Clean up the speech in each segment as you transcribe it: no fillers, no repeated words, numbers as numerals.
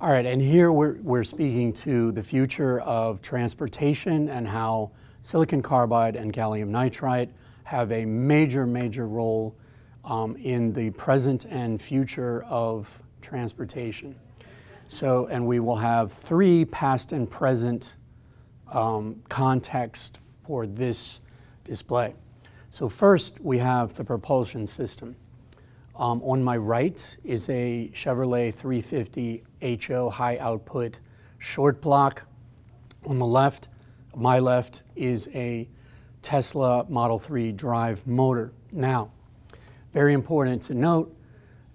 All right, and here we're speaking to the future of transportation and how silicon carbide and gallium nitride have a major role in the present and future of transportation. So, and we will have three past and present context for this display. So first, we have the propulsion system. On my right is a Chevrolet 350 HO high output short block. On the left, my left, is a Tesla Model 3 drive motor. Now, very important to note,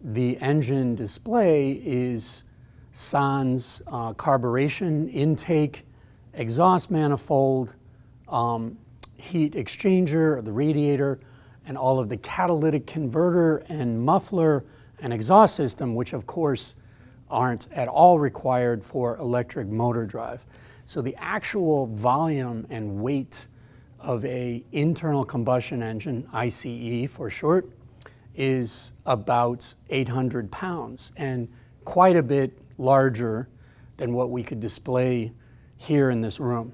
the engine display is sans carburation intake, exhaust manifold, heat exchanger, the radiator, and all of the catalytic converter and muffler and exhaust system, which of course aren't at all required for electric motor drive. So the actual volume and weight of an internal combustion engine, ICE for short, is about 800 pounds and quite a bit larger than what we could display here in this room.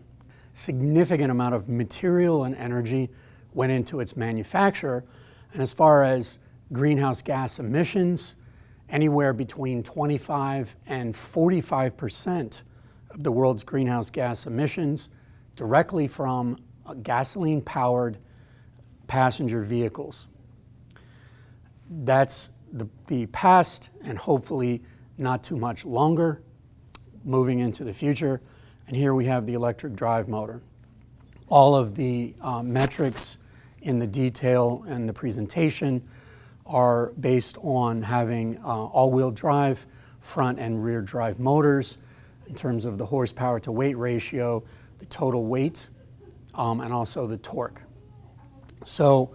Significant amount of material and energy went into its manufacture, and as far as greenhouse gas emissions, anywhere between 25 and 45% of the world's greenhouse gas emissions directly from gasoline-powered passenger vehicles. That's the past, and hopefully not too much longer, moving into the future. And here we have the electric drive motor. All of the metrics in the detail and the presentation are based on having all-wheel drive, front and rear drive motors in terms of the horsepower to weight ratio, the total weight, and also the torque. So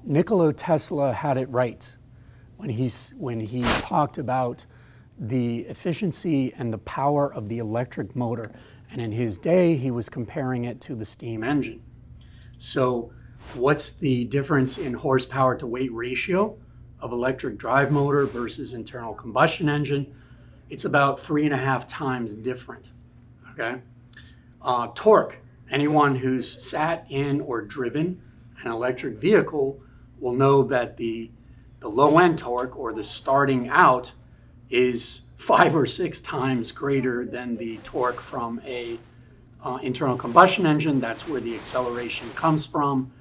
Nikola Tesla had it right when he talked about the efficiency and the power of the electric motor. And in his day, he was comparing it to the steam engine. So what's the difference in horsepower to weight ratio of electric drive motor versus internal combustion engine? It's about 3.5 times different, okay? Torque, anyone who's sat in or driven an electric vehicle will know that the low-end torque, or the starting out, is 5 or 6 times greater than the torque from a internal combustion engine. That's where the acceleration comes from,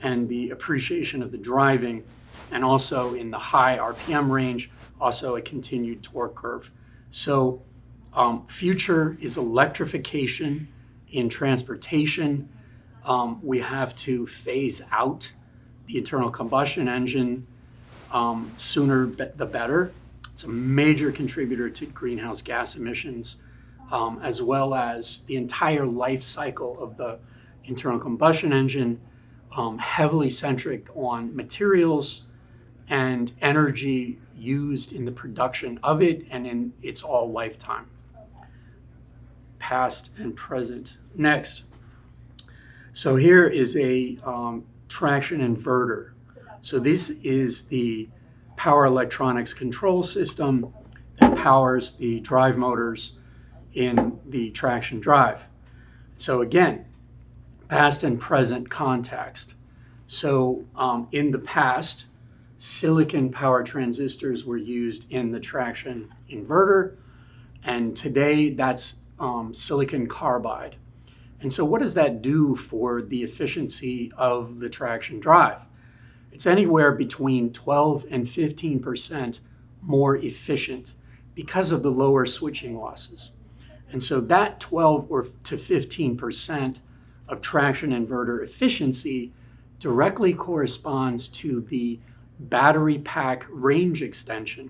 and the appreciation of the driving, and also in the high RPM range, also a continued torque curve. So future is electrification in transportation. We have to phase out the internal combustion engine sooner the better. It's a major contributor to greenhouse gas emissions, as well as the entire life cycle of the internal combustion engine, heavily centric on materials and energy used in the production of it and in its all lifetime. Past and present. Next. So here is a traction inverter. So this is the power electronics control system that powers the drive motors in the traction drive. So again, past and present context. So in the past, silicon power transistors were used in the traction inverter, and today that's silicon carbide. And so what does that do for the efficiency of the traction drive? It's anywhere between 12 and 15% more efficient because of the lower switching losses. And so that 12 or to 15% of traction inverter efficiency directly corresponds to the battery pack range extension.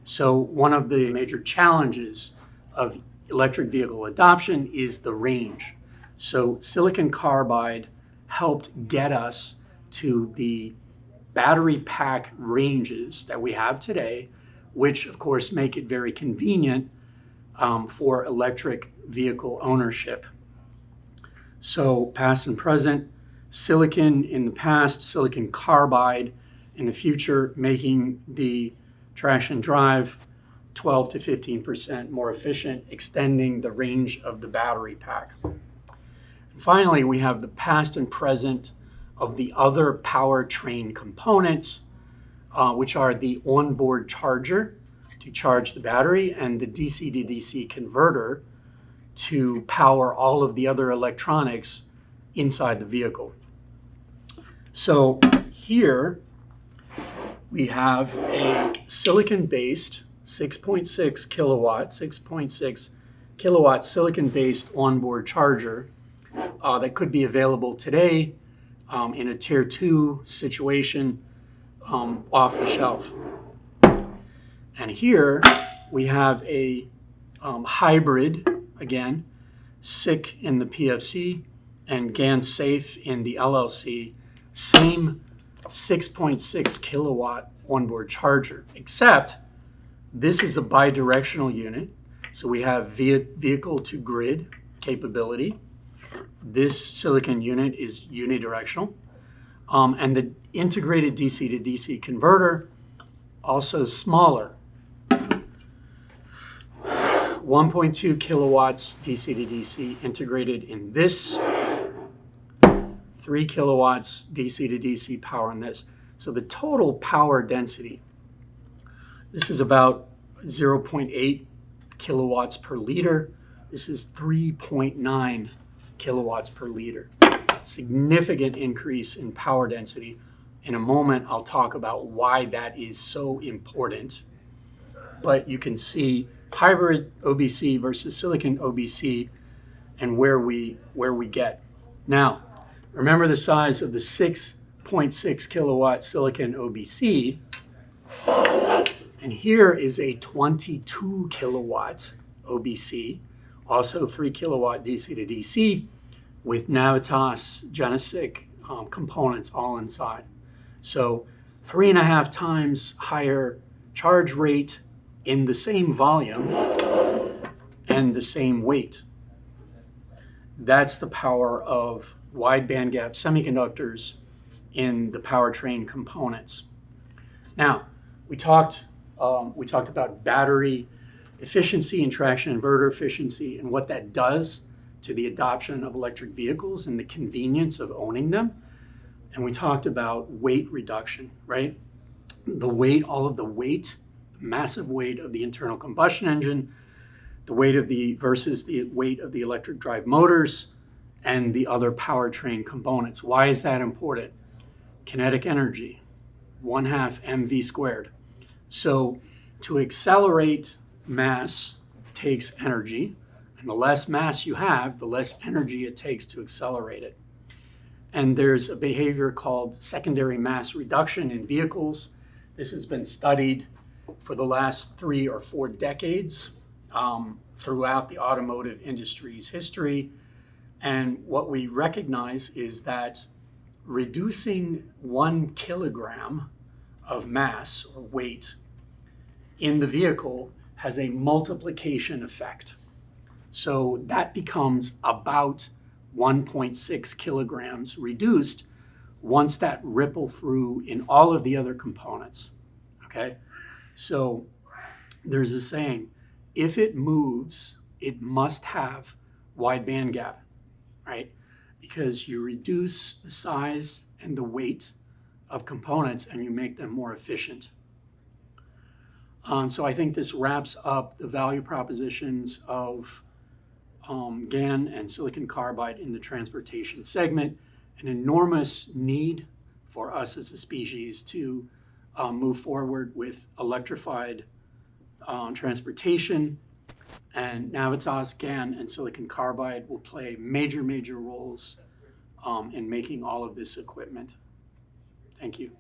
So one of the major challenges of electric vehicle adoption is the range. So silicon carbide helped get us to the battery pack ranges that we have today, which of course make it very convenient for electric vehicle ownership. So past and present, silicon in the past, silicon carbide in the future, making the traction drive 12 to 15% more efficient, extending the range of the battery pack. And finally, we have the past and present of the other powertrain components, which are the onboard charger to charge the battery and the DC to DC converter to power all of the other electronics inside the vehicle. So here we have a silicon-based 6.6 kilowatt silicon-based onboard charger that could be available today in a tier 2 situation off the shelf. And here we have a hybrid, again, SiC in the PFC and GaNSafe in the LLC, same 6.6 kilowatt onboard charger, except this is a bidirectional unit. So we have vehicle to grid capability. This silicon unit is unidirectional. And the integrated DC to DC converter, also smaller. 1.2 kilowatts DC to DC integrated in this, 3 kilowatts DC to DC power in this. So the total power density, this is about 0.8 kilowatts per liter. This is 3.9 kilowatts per liter. Significant increase in power density. In a moment, I'll talk about why that is so important. But you can see hybrid OBC versus silicon OBC and where we get. Now, remember the size of the 6.6 kilowatt silicon OBC. And here is a 22 kilowatt OBC, also 3 kilowatt DC to DC with Navitas GaNSafe components all inside. So 3.5 times higher charge rate in the same volume and the same weight. That's the power of wide bandgap semiconductors in the powertrain components. Now, we talked about battery efficiency and traction inverter efficiency and what that does to the adoption of electric vehicles and the convenience of owning them. And we talked about weight reduction, right? The weight, all of the weight, massive weight of the internal combustion engine, the weight of versus the weight of the electric drive motors and the other powertrain components. Why is that important? Kinetic energy, 1/2 mv squared. So to accelerate mass takes energy, and the less mass you have, the less energy it takes to accelerate it. And there's a behavior called secondary mass reduction in vehicles. This has been studied for the last 3 or 4 decades throughout the automotive industry's history. And what we recognize is that reducing 1 kilogram of mass or weight in the vehicle has a multiplication effect. So that becomes about 1.6 kilograms reduced once that ripple through in all of the other components, okay? So there's a saying, if it moves, it must have wide bandgap, right? Because you reduce the size and the weight of components and you make them more efficient. So I think this wraps up the value propositions of GaN and silicon carbide in the transportation segment, an enormous need for us as a species to move forward with electrified transportation, and Navitas, GaN, and silicon carbide will play major roles in making all of this equipment. Thank you.